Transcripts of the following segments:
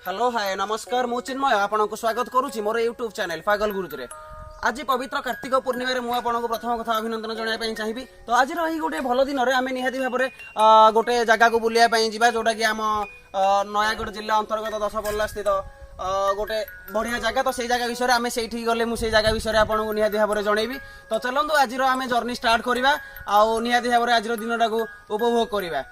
Hello hi नमस्कार मु चिन्मय आपको स्वागत करुच्ची मोर यूट्यूब चैनल पागल गुरुजी रे। आज पवित्र कार्तिक पूर्णिमा मु आपको प्रथम कथा अभिनंदन जनाई चाहिए। तो आज रही गोटे भल दिन में आम निहाती भाव में गोटे जगह को बुलाया जा जोटा कि आम नयागढ़ जिला अंतर्गत दशपल्ला स्थित गोटे बढ़िया जगह। तो से जगह विषय आम से गले मुझे जगह विषय आपको निहाती भाव में जनइबी। तो चलतु आज आम जर्नी स्टार्ट करवा आउ निहाती भाव में आज दिन को उपभोग करवा।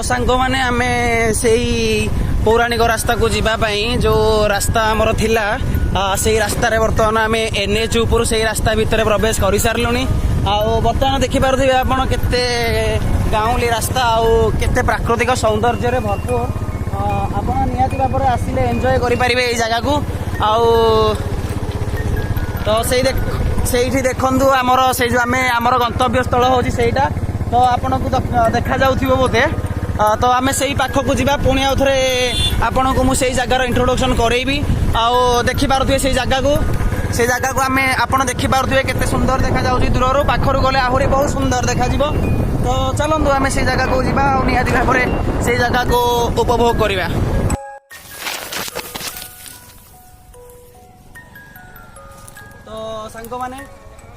सांग माने आमे से पौराणिक रास्ता को जीवाई जो रास्ता आमर थिला से रास्ता रे बर्तमान आम एनएच ऊपर से रास्ता भितर प्रवेश कर सारू। बर्तमान देखिपे आप केते गाँवली रास्ता आउ केते प्राकृतिक सौंदर्य भरपूर आप निहाती भाव में आसिले एंजॉय करेंगे ये जगह को। आउ तो से देखु आमर से जो आमर गंतव्य स्थल हूँ सहीटा। तो आपन को देखा जाउथिबो बोधे। तो आम से पाखक जावा पुणी आउ थे आपन को मुझे जगार इंट्रोडक्शन करेबी आउ देखिपे से जगह को आम आपन देखिपे केते सुंदर देखा जाउची दूर पाखर गले आहरी बहुत सुंदर देखा जिवो। तो चलतु आम से जगह को जावा निहाती भाव में से जगह को उपभोग करवा। तो सांग माने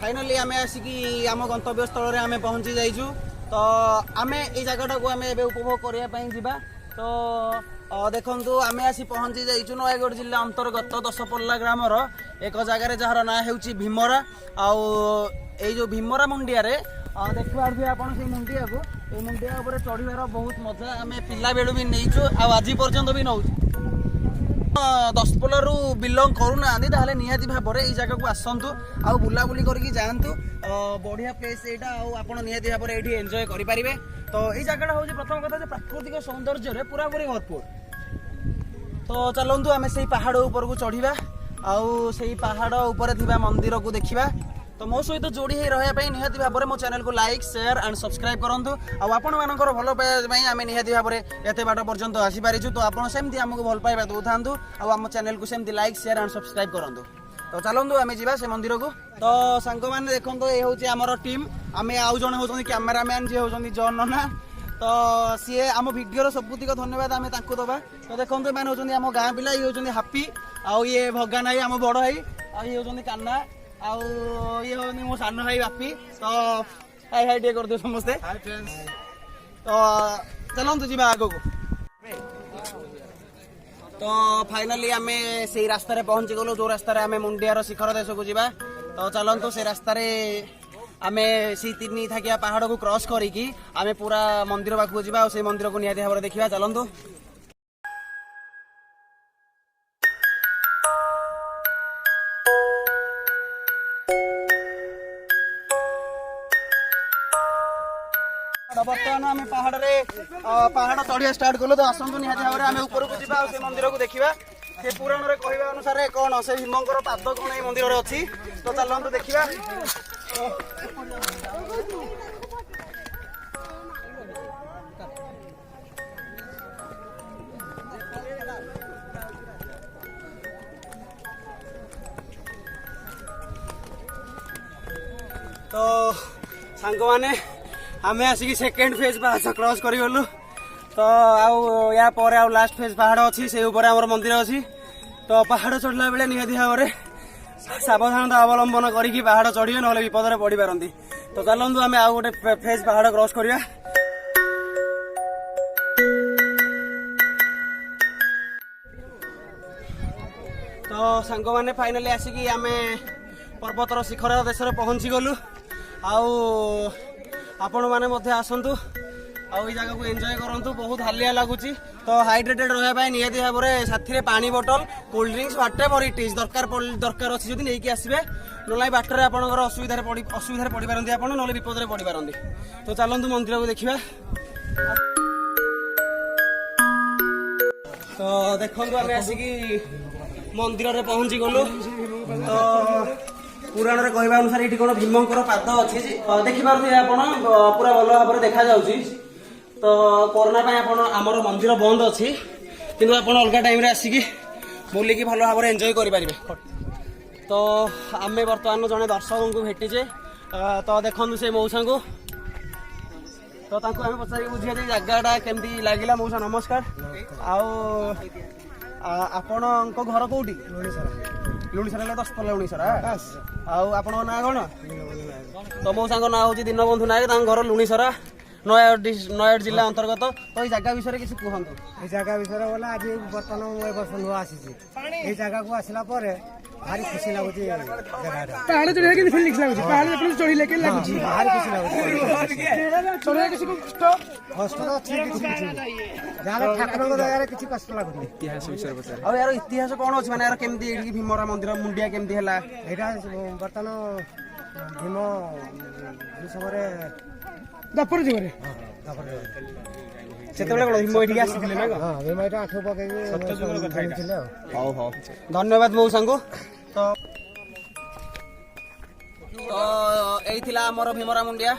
फाइनली आम आसिकी आम गंतव्य स्थल रे आम पहुंची जाइजु। तो आम ये जगह को आम उपभोग करने। तो देखु आम आसी पहुंची जाइचु नयागढ़ जिला अंतर्गत दशपल्ला ग्रामर एक जगार जार ना हूँ भीमरा। आउ जो भीमरा मुंडिया देखिए आप मुंडिया को ये मुंडिया उपर चढ़ार बहुत मजा आम पिला बेलू भी नहींचु आज पर्यंत भी नौ। दशपल्ला बिलंग करूना निहाती भाव में जगह को आसतु आउ बुलाबुली करके जातु बढ़िया प्लेस यहाँ आप निहाती भाव में ये एंजॉय करेंगे। तो ये जगह हूँ प्रथम कथा प्राकृतिक सौंदर्य पूरा पूरी भरपूर। तो चलतु आम से पहाड़ उपर को चढ़ा आउ से पहाड़ उपर मंदिर को देखा। तो मो सहित जोड़ी रही निहाती भाव में मो चैनल को लाइक शेयर एंड सब्सक्राइब करूँ। आपण मानकर भल पाइबा आम निहाती भाव में एत बाट पर्यंत आसीपारिछु। तो आपड़ सेमती आमको भल पाइबा दौथातु आम चैनल को सेमती लाइक शेयर एंड सब्सक्राइब करूँ। तो चलतु आम जा से मंदिर को। तो सांग मैंने देखो ये हूँ आमर टीम आम आउ जन हूँ कैमेरामैन जी हूँ जॉन नना। तो सी आम भिडियो सबुतिक धन्यवाद आम दबा। तो देखो मैंने हूँ आम गाँ पिला ये हूँ हापी आउ ये भगा नाई आम बड़ भाई ये हूँ कान्ना आउ ये हूँ मो सान भाई बापी। तो हाई हाई टे कर दो समस्ते। तो चलतु जी आग को। तो फाइनली आम से रास्ता पहुंची गलु जो रास्ता आम मुंडियार शिखर देश को जावा। तो चलतु से रास्ता आम से तीन थाकिया पहाड़ को क्रॉस करी आम पूरा मंदिर पाखक जावा से मंदिर को निहाती भाव में देखा। चलतु बर्तमान आम पहाड़ चढ़िया स्टार्ट कलु। तो आसतु निहाती भाव में आम ऊपर को जावा से मंदिर को देखा। से पुराण रे कहवा अनुसार कौन से भीमंकर पाद कौन ये मंदिर अच्छी। तो चलतु देखा। तो सांग माने आम आसिक सेकेंड फेज पहाड़ क्रॉस करगलु। तो आउ या पर आउ लास्ट फेज पहाड़ अच्छी से ऊपर आमर मंदिर अच्छी। तो पहाड़ चढ़ला बेले निहाती भाव में सावधानता अवलंबन करके पहाड़ चढ़िए ना विपद में पड़ पारती। तो चलतु आम आउ गोटे फेज पहाड़ क्रॉस करवा। तो सांग मैंने फाइनली आसिक आम पर्वतर शिखर देश पहुंची गलु। आउ आपण मैंने आसतु आउ जगह को एंजॉय करूँ। बहुत हालिया लगुच। तो हाइड्रेटेड रहा निहाती भाव में साथी पानी बोतल cold drinks whatever it is दरकार अच्छी जब नहीं आसवे ना बाटर आपंकर असुविधा पड़ पारती आप ना विपद में पड़ पारती। तो चलतु मंदिर को देखा। तो देखो आम आसिकी मंदिर में पहुंची गलु तो पुराण रे कहवा अनुसार ये कौन भीमंकर पाद अच्छी देखिपे आप पूरा भल भाव देखा जाऊँगी तो कोरोना आमर मंदिर बंद अच्छी कि आप अलग टाइम आसिकी बुलिकी भल भाव एंजॉय करें तो आम बर्तमान जड़े दर्शकों को भेटीचे तो देखु से मौसा को तो आम पचार बुझे जगटा केमती लगे मौसा नमस्कार आपण घर कौटी लुणीसरा 10 पल्ला लुणीसरा आपण ना कौन तो मौसा ना हूँ दीनबंधु नायक घर लुणीसरा नयगढ़ जिला अंतर्गत तो ये जगह विषय किसी कहतु ये जगह विषय बोला आज बर्तमान वर्ष नुआ आसी ये जगह को आसला भारी खुशी लगुच पहाड़ चढ़ा के फिलिंग्स लगुच पहाड़ अपन चढ़िले के लगुच भारी खुशी लगुच चढ़ा किसी को कष्ट कष्ट तो अच्छी जाले ठाकुर को दया रे किछि कष्ट लगुच इतिहास विषय बता आ यार इतिहास कोन अछि माने यार केमती एडी भीमरा मंदिर मुंडिया केमती हला एटा बर्तन भीम समरे दापर जीवरे सेतबेले कोन भीम एठी आसीथिले ना हां भीम एटा आठो पके खेलुथिले हाउ हाउ धन्यवाद मौसा को तो एई थिला हमर भीमरा मुंडिया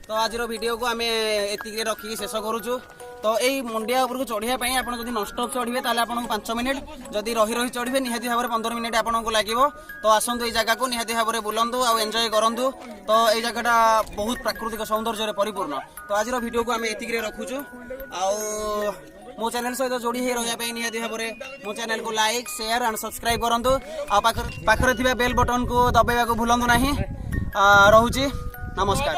तो आज वीडियो को आम एतिक रखिकी शेष करूचु तो यही मुंडिया उपरको चढ़िया आप नॉन स्टॉप चढ़े ताले आपको 5 मिनिट जदि रही रही चढ़े निहाती भाव 15 मिनिट आपको लगे तो आसतु ये जगह को निहाती भाव में बुलंतु आ एंजॉय करूँ तो ये जगहटा बहुत प्राकृतिक सौंदर्य परिपूर्ण तो आज वीडियो को आम एतिक रखुचु मो चैनल सहित जोड़ी हो रही निहाती भाव में मो चैनल को लाइक शेयर एंड सब्सक्राइब करूँ पाखरे बेल बटन को दबाइबा को भूलु ना रोचे नमस्कार।